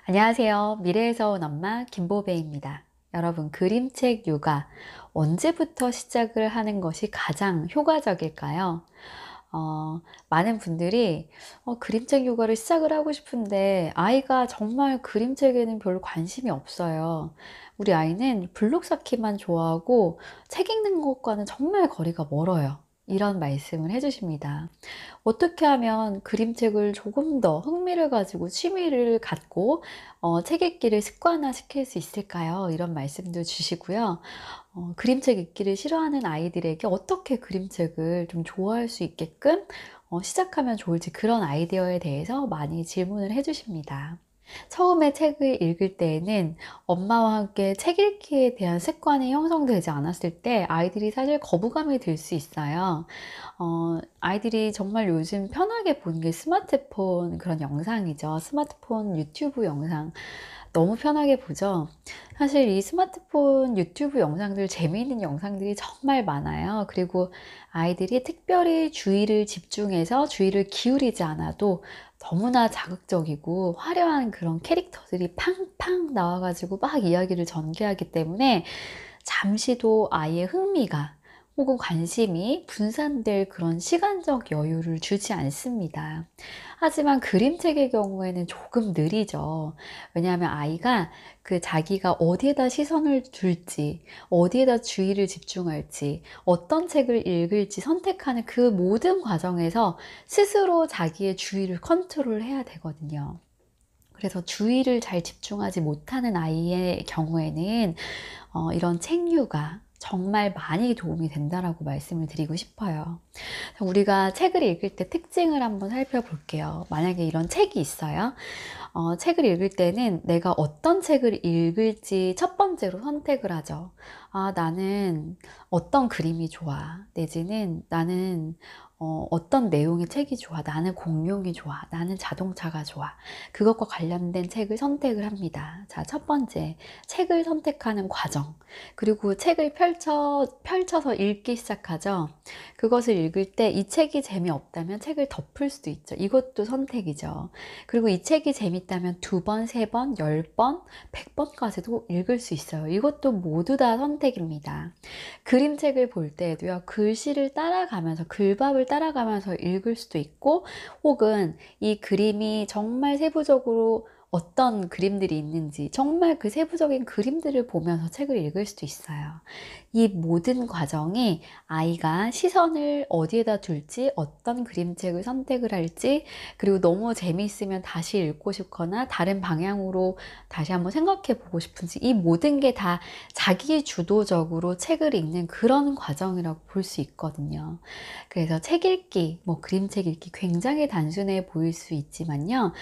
안녕하세요. 미래에서 온 엄마 김보배입니다. 여러분, 그림책 육아 언제부터 시작을 하는 것이 가장 효과적일까요? 많은 분들이 그림책 육아를 시작을 하고 싶은데 아이가 정말 그림책에는 별로 관심이 없어요. 우리 아이는 블록 쌓기만 좋아하고 책 읽는 것과는 정말 거리가 멀어요. 이런 말씀을 해주십니다. 어떻게 하면 그림책을 조금 더 흥미를 가지고 취미를 갖고 책 읽기를 습관화시킬 수 있을까요? 이런 말씀도 주시고요. 그림책 읽기를 싫어하는 아이들에게 어떻게 그림책을 좀 좋아할 수 있게끔 시작하면 좋을지, 그런 아이디어에 대해서 많이 질문을 해 주십니다. 처음에 책을 읽을 때에는 엄마와 함께 책 읽기에 대한 습관이 형성되지 않았을 때 아이들이 사실 거부감이 들 수 있어요. 아이들이 정말 요즘 편하게 보는 게 스마트폰 그런 영상이죠. 스마트폰 유튜브 영상 너무 편하게 보죠. 사실 이 스마트폰 유튜브 영상들, 재미있는 영상들이 정말 많아요. 그리고 아이들이 특별히 주의를 집중해서 주의를 기울이지 않아도 너무나 자극적이고 화려한 그런 캐릭터들이 팡팡 나와 가지고 막 이야기를 전개하기 때문에 잠시도 아이의 흥미가 혹은 관심이 분산될 그런 시간적 여유를 주지 않습니다. 하지만 그림책의 경우에는 조금 느리죠. 왜냐하면 아이가 그 자기가 어디에다 시선을 둘지, 어디에다 주의를 집중할지, 어떤 책을 읽을지 선택하는 그 모든 과정에서 스스로 자기의 주의를 컨트롤해야 되거든요. 그래서 주의를 잘 집중하지 못하는 아이의 경우에는 이런 책류가 정말 많이 도움이 된다라고 말씀을 드리고 싶어요. 우리가 책을 읽을 때 특징을 한번 살펴볼게요. 만약에 이런 책이 있어요. 책을 읽을 때는 내가 어떤 책을 읽을지 첫 번째로 선택을 하죠. 아, 나는 어떤 그림이 좋아. 내지는 나는 어떤 내용의 책이 좋아. 나는 공룡이 좋아. 나는 자동차가 좋아. 그것과 관련된 책을 선택을 합니다. 자, 첫 번째, 책을 선택하는 과정. 그리고 책을 펼쳐서 읽기 시작하죠. 그것을 읽을 때 이 책이 재미없다면 책을 덮을 수도 있죠. 이것도 선택이죠. 그리고 이 책이 재밌다면 2번, 3번, 10번, 100번까지도 읽을 수 있어요. 이것도 모두 다 선택입니다. 그림책을 볼 때에도요, 글씨를 따라가면서, 글밥을 따라가면서 읽을 수도 있고, 혹은 이 그림이 정말 세부적으로 어떤 그림들이 있는지 정말 그 세부적인 그림들을 보면서 책을 읽을 수도 있어요. 이 모든 과정이 아이가 시선을 어디에다 둘지, 어떤 그림책을 선택을 할지, 그리고 너무 재미있으면 다시 읽고 싶거나 다른 방향으로 다시 한번 생각해 보고 싶은지, 이 모든 게 다 자기 주도적으로 책을 읽는 그런 과정이라고 볼 수 있거든요. 그래서 책 읽기, 뭐 그림책 읽기 굉장히 단순해 보일 수 있지만요.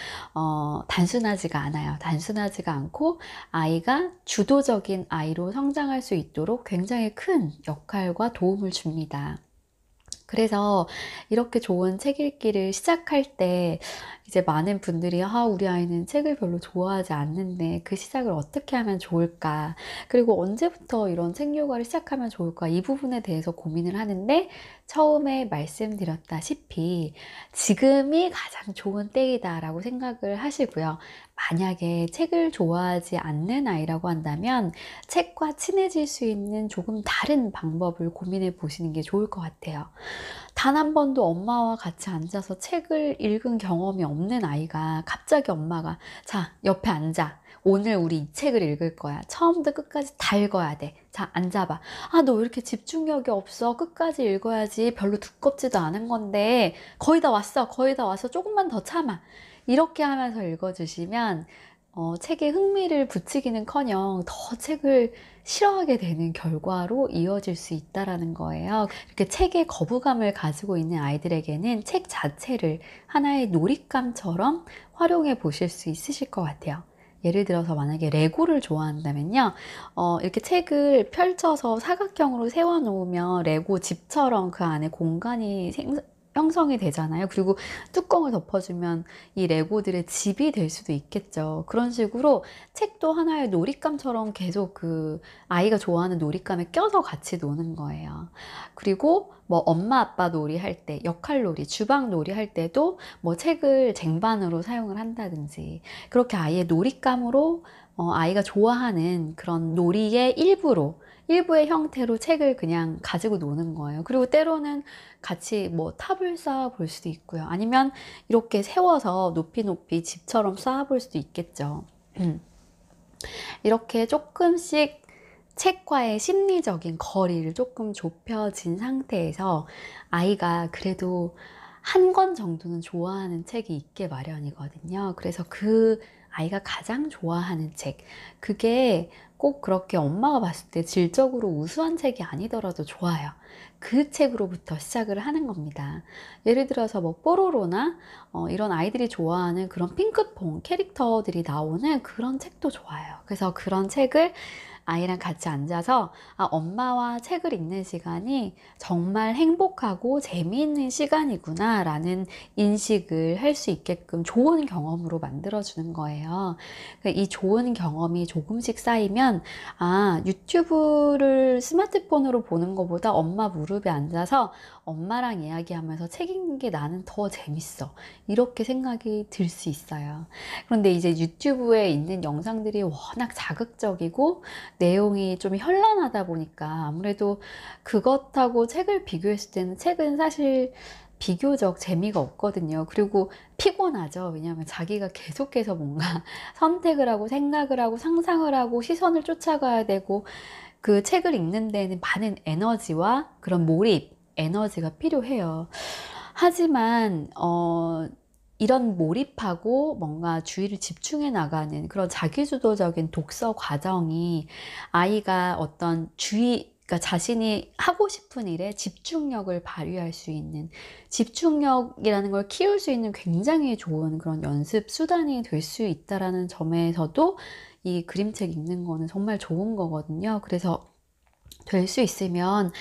단순하지가 않아요. 단순하지가 않고 아이가 주도적인 아이로 성장할 수 있도록 굉장히 큰 역할과 도움을 줍니다. 그래서 이렇게 좋은 책 읽기를 시작할 때 이제 많은 분들이 우리 아이는 책을 별로 좋아하지 않는데 그 시작을 어떻게 하면 좋을까? 그리고 언제부터 이런 책 요가를 시작하면 좋을까? 이 부분에 대해서 고민을 하는데 처음에 말씀드렸다시피 지금이 가장 좋은 때이다라고 생각을 하시고요. 만약에 책을 좋아하지 않는 아이라고 한다면 책과 친해질 수 있는 조금 다른 방법을 고민해 보시는 게 좋을 것 같아요. 단 한 번도 엄마와 같이 앉아서 책을 읽은 경험이 없는 아이가 갑자기 엄마가 자, 옆에 앉아. 오늘 우리 이 책을 읽을 거야. 처음부터 끝까지 다 읽어야 돼. 자, 앉아봐. 아, 너 왜 이렇게 집중력이 없어? 끝까지 읽어야지. 별로 두껍지도 않은 건데. 거의 다 왔어. 거의 다 와서 조금만 더 참아. 이렇게 하면서 읽어주시면 책에 흥미를 붙이기는커녕 더 책을 싫어하게 되는 결과로 이어질 수 있다라는 거예요. 이렇게 책에 거부감을 가지고 있는 아이들에게는 책 자체를 하나의 놀잇감처럼 활용해 보실 수 있으실 것 같아요. 예를 들어서 만약에 레고를 좋아한다면요, 이렇게 책을 펼쳐서 사각형으로 세워 놓으면 레고 집처럼 그 안에 공간이 형성이 되잖아요. 그리고 뚜껑을 덮어주면 이 레고들의 집이 될 수도 있겠죠. 그런 식으로 책도 하나의 놀잇감처럼 계속 그 아이가 좋아하는 놀잇감에 껴서 같이 노는 거예요. 그리고 뭐 엄마 아빠 놀이 할 때, 역할 놀이, 주방 놀이 할 때도 뭐 책을 쟁반으로 사용을 한다든지, 그렇게 아이의 놀잇감으로 아이가 좋아하는 그런 놀이의 일부의 형태로 책을 그냥 가지고 노는 거예요. 그리고 때로는 같이 뭐 탑을 쌓아 볼 수도 있고요. 아니면 이렇게 세워서 높이 집처럼 쌓아 볼 수도 있겠죠. 이렇게 조금씩 책과의 심리적인 거리를 조금 좁혀진 상태에서 아이가 그래도 한 권 정도는 좋아하는 책이 있게 마련이거든요. 그래서 그 아이가 가장 좋아하는 책, 그게 꼭 그렇게 엄마가 봤을 때 질적으로 우수한 책이 아니더라도 좋아요. 그 책으로부터 시작을 하는 겁니다. 예를 들어서 뭐 뽀로로나 이런 아이들이 좋아하는 그런 핑크퐁 캐릭터들이 나오는 그런 책도 좋아요. 그래서 그런 책을 아이랑 같이 앉아서 엄마와 책을 읽는 시간이 정말 행복하고 재미있는 시간이구나 라는 인식을 할 수 있게끔 좋은 경험으로 만들어주는 거예요. 이 좋은 경험이 조금씩 쌓이면 유튜브를 스마트폰으로 보는 것보다 엄마 무릎에 앉아서 엄마랑 이야기하면서 책 읽는 게 나는 더 재밌어, 이렇게 생각이 들 수 있어요. 그런데 이제 유튜브에 있는 영상들이 워낙 자극적이고 내용이 좀 현란하다 보니까 아무래도 그것하고 책을 비교했을 때는 책은 사실 비교적 재미가 없거든요. 그리고 피곤하죠. 왜냐하면 자기가 계속해서 뭔가 선택을 하고 생각을 하고 상상을 하고 시선을 쫓아가야 되고, 그 책을 읽는 데에는 많은 에너지와 그런 몰입, 에너지가 필요해요. 하지만 이런 몰입하고 뭔가 주의를 집중해 나가는 그런 자기주도적인 독서 과정이 아이가 어떤 그러니까 자신이 하고 싶은 일에 집중력을 발휘할 수 있는, 집중력이라는 걸 키울 수 있는 굉장히 좋은 그런 연습 수단이 될 수 있다라는 점에서도 이 그림책 읽는 거는 정말 좋은 거거든요. 그래서 될 수 있으면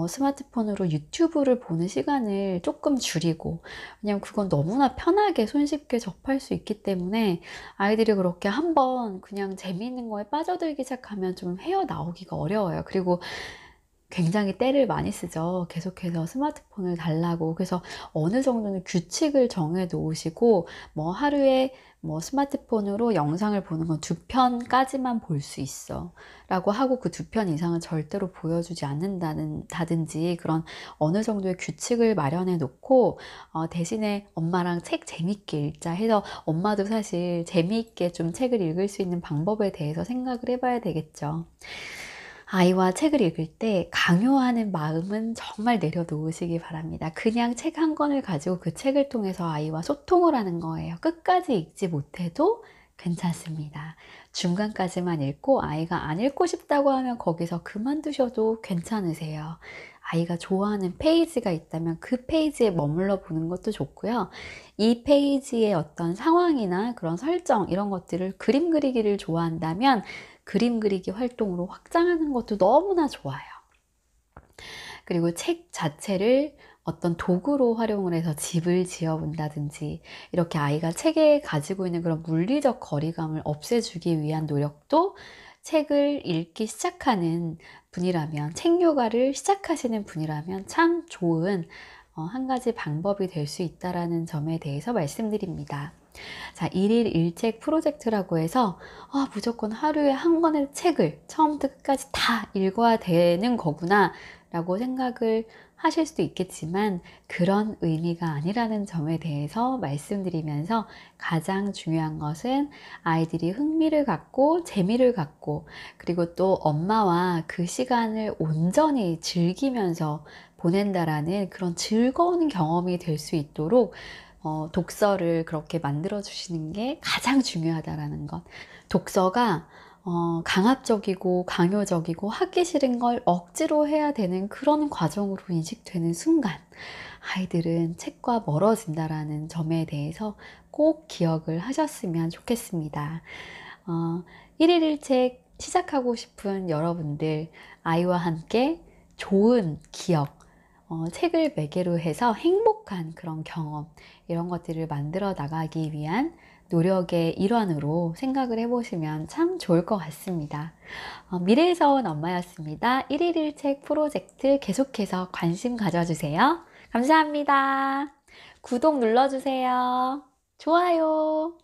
스마트폰으로 유튜브를 보는 시간을 조금 줄이고, 왜냐면 그건 너무나 편하게 손쉽게 접할 수 있기 때문에 아이들이 그렇게 한번 그냥 재미있는 거에 빠져들기 시작하면 좀 헤어나오기가 어려워요. 그리고 굉장히 떼를 많이 쓰죠. 계속해서 스마트폰을 달라고. 그래서 어느 정도는 규칙을 정해 놓으시고, 뭐 하루에 뭐 스마트폰으로 영상을 보는 건 2편까지만 볼 수 있어 라고 하고, 그 2편 이상은 절대로 보여주지 않는다든지, 그런 어느 정도의 규칙을 마련해 놓고 대신에 엄마랑 책 재밌게 읽자 해서, 엄마도 사실 재미있게 좀 책을 읽을 수 있는 방법에 대해서 생각을 해봐야 되겠죠. 아이와 책을 읽을 때 강요하는 마음은 정말 내려놓으시기 바랍니다. 그냥 책 한 권을 가지고 그 책을 통해서 아이와 소통을 하는 거예요. 끝까지 읽지 못해도 괜찮습니다. 중간까지만 읽고 아이가 안 읽고 싶다고 하면 거기서 그만두셔도 괜찮으세요. 아이가 좋아하는 페이지가 있다면 그 페이지에 머물러 보는 것도 좋고요. 이 페이지의 어떤 상황이나 그런 설정, 이런 것들을, 그림 그리기를 좋아한다면 그림 그리기 활동으로 확장하는 것도 너무나 좋아요. 그리고 책 자체를 어떤 도구로 활용을 해서 집을 지어 본다든지, 이렇게 아이가 책에 가지고 있는 그런 물리적 거리감을 없애주기 위한 노력도, 책을 읽기 시작하는 분이라면, 책 요가를 시작하시는 분이라면 참 좋은 한 가지 방법이 될 수 있다는 점에 대해서 말씀드립니다. 자, 1일 1책 프로젝트라고 해서 무조건 하루에 한 권의 책을 처음부터 끝까지 다 읽어야 되는 거구나 라고 생각을 하실 수도 있겠지만, 그런 의미가 아니라는 점에 대해서 말씀드리면서, 가장 중요한 것은 아이들이 흥미를 갖고 재미를 갖고, 그리고 또 엄마와 그 시간을 온전히 즐기면서 보낸다라는 그런 즐거운 경험이 될 수 있도록 독서를 그렇게 만들어 주시는 게 가장 중요하다라는 것. 독서가 강압적이고 강요적이고 하기 싫은 걸 억지로 해야 되는 그런 과정으로 인식되는 순간, 아이들은 책과 멀어진다라는 점에 대해서 꼭 기억을 하셨으면 좋겠습니다. 1일 1책 시작하고 싶은 여러분들, 아이와 함께 좋은 기억, 책을 매개로 해서 행복한 그런 경험, 이런 것들을 만들어 나가기 위한 노력의 일환으로 생각을 해보시면 참 좋을 것 같습니다. 미래에서 온 엄마였습니다. 1일 1책 프로젝트 계속해서 관심 가져주세요. 감사합니다. 구독 눌러주세요. 좋아요.